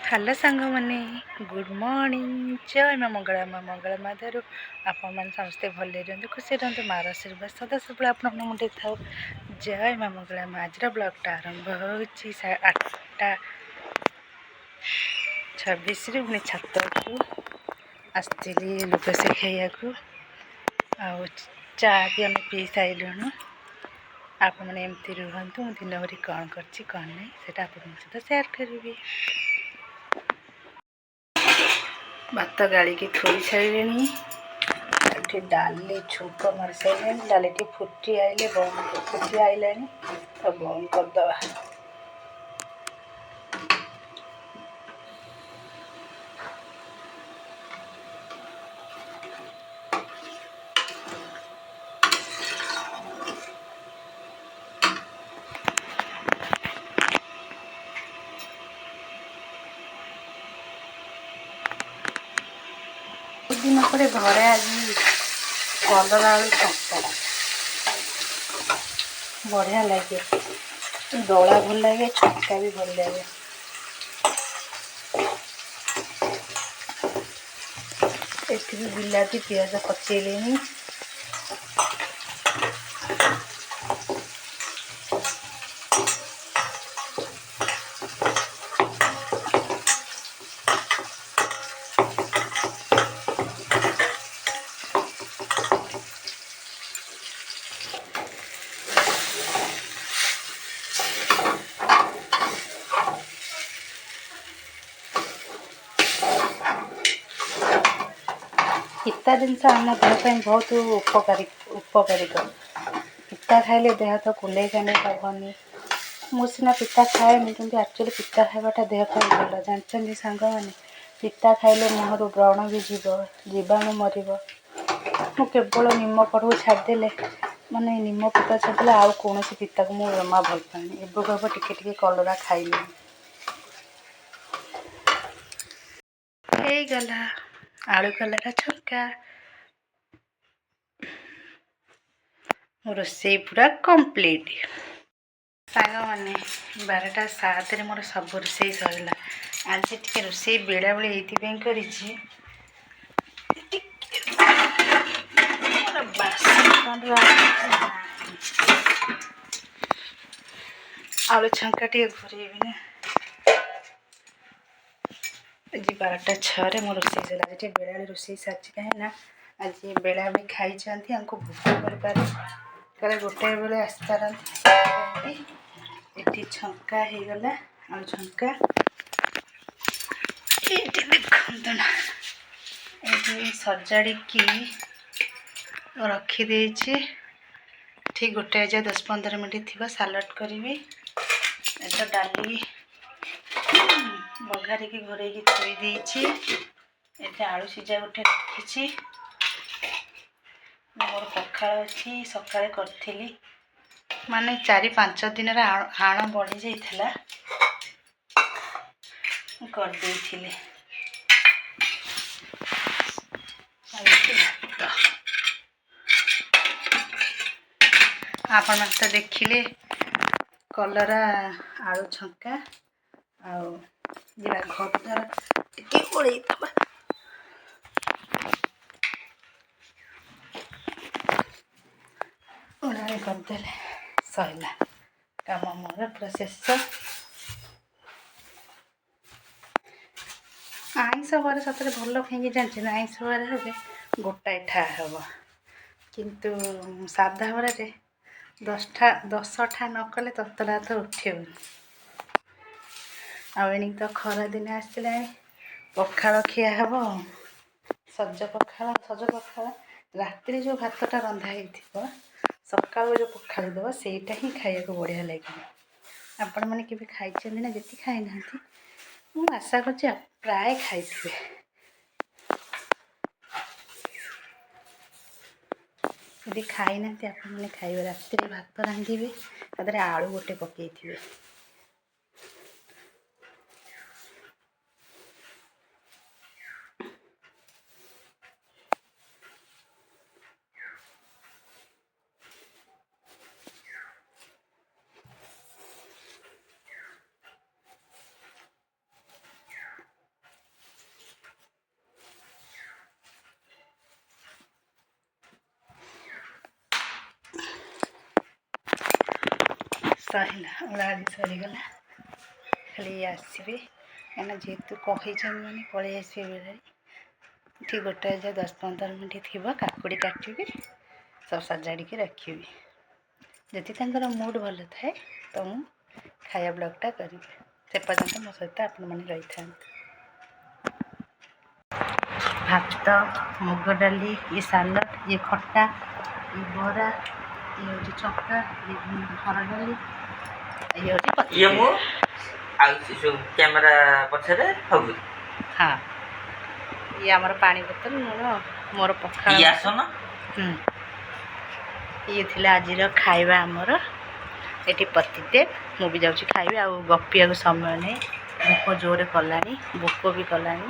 Hello सांग मैंने good morning जय माँ मंगला माँ मंगला माधर आपण मैंने समस्ते भले रही खुशी रही मार आशीर्वाद सदा सब आप मुंडे था जय माँ मंगला माँ आज ब्लॉगटा आरंभ हो8:26 पुणी छत को आसती लुगा शिखाइया को चा भी आम पी सारूँ आप एमती रुहतु मु दिन भरी कौन कर नहीं से आप सहित सेयार करी भात गाड़ी की थोड़ी सारे डाली छुक मार सारे डाली फुटी आइले बंद फुटी आइला तो बंद करदे दिन पर घरे आज कलरा आलू चंका बढ़िया लगे दला भल लगे चंका भी भल लगे ये बिलाती पियाज पचेले पिता जिनस आम देह बहुत उपकारिक पिता खाइले देह तो कुले काने हेनी मु सीना पिता खाएनी कि एक्चुअली पिता खावाटा देह पर भल जानते सांग मैंने पिता खाइले मुहर व्रण भी जीवाणु मर मु केवल निम पढ़ू छाड़देले माने निम पिता छाड़देले आउ कौन पिता को मुझे जमा भल पानी एवं टिके कलरा खाइली गला आलू कलरा छक्का रोसई पूरा कंप्लीट सांग मैंने 12:07 मोर सब रोसई सरला आज टे रोसई बेड़ा बेले ये कर आलू छंका टे घोरेबी आज 12:06 मो रोसई सरला आज बेड़ा रोसई सारी कहीं आज बेड़ा भी खाई हमको भोक कर पारे कल गोटे बेले आसपारती ये छंका हो गला आलू छंका ये देखते ना ये सजाड़ी रखीदे ठीक 1:10-15 मिनट थी सालाड करी तो डाली बघारी घोरे थोड़ी ये आलू सीझा गोटे रखी मोर पखाड़ अच्छी सकाଳେ करी माने 4-5 दिन आण बढ़ी जाइला करदे आपण तो देखिले कलरा आलू छंका आरा घर द्वारा टे ओढ़ ओढ़ाई करदे सरला कम मोर पूरा शेष आईस बार सतरे भल कहीं जानते ना आईस बार हे गोटाए ठा हम किंतु साधा बारे 10टा न कले ततला तो उठे आनी तो खरा दिन आसला पखाड़ खिया हम सज पखाड़ राति जो भातटा रंधा हो सका जो पखाड़ दब सेटा ही खाया बढ़िया लगे आपण मैंने केवे खाई ना जी खाई ना मु आशा कर प्राय खाई यदि खाई ना आपने खाइबे राति भात रांधे तादे आलू गोटे पकई ସରିଲା ଓଳାଓଳି ସରିଗଲା। ଖାଲି ଆସିବେ କାହିଁକିନା ଯେହେତୁ କହିଛନ୍ତି ମାନେ ପଳେଇ ଆସିବେ ବେଳେ ଠିକ୍ 1:10-15 ଥିବ କାକୁଡ଼ି କାଟିବି ସବୁ ସଜାଡ଼ିକି ରଖିବି। ଯଦି ତାଙ୍କର ମୁଡ୍ ଭଲ ଥାଏ ତ ମୁଁ ଖାଇବା ବ୍ଲଗ୍ଟା କରିବି। ସେ ପର୍ଯ୍ୟନ୍ତ ମୋ ସହିତ ଆପଣମାନେ ରହିଥାନ୍ତି। ଭାତ, ମୁଗ ଡାଲି, ଇଏ ସାଲାଡ଼, ଇଏ ଖଟା, ଇଏ ବରା, ଇଏ ହେଉଛି ଚକା, ଇଏ ହରଡ଼ ଡାଲି, ଇଏ ହେଉଛି ଇଏ ମୁଁ ଆଉ ସବୁ କ୍ୟାମେରା ପଛରେ ସବୁ। ହଁ ଇଏ ଆମର ପାଣି ବୋତଲ ମୋର ପଖାଳ। ଇଏ ଆସନ। ଇଏ ଥିଲା ଆଜିର ଖାଇବା ଆମର। ଏଠି ପତିଦେବ ମୁଁ ବି ଯାଉଛି ଖାଇବି ଆଉ ଗପିବାକୁ ସମୟ ନାହିଁ। ଭୋକ ଜୋରରେ କଲାଣି, ଭୋକ ବି କଲାଣି।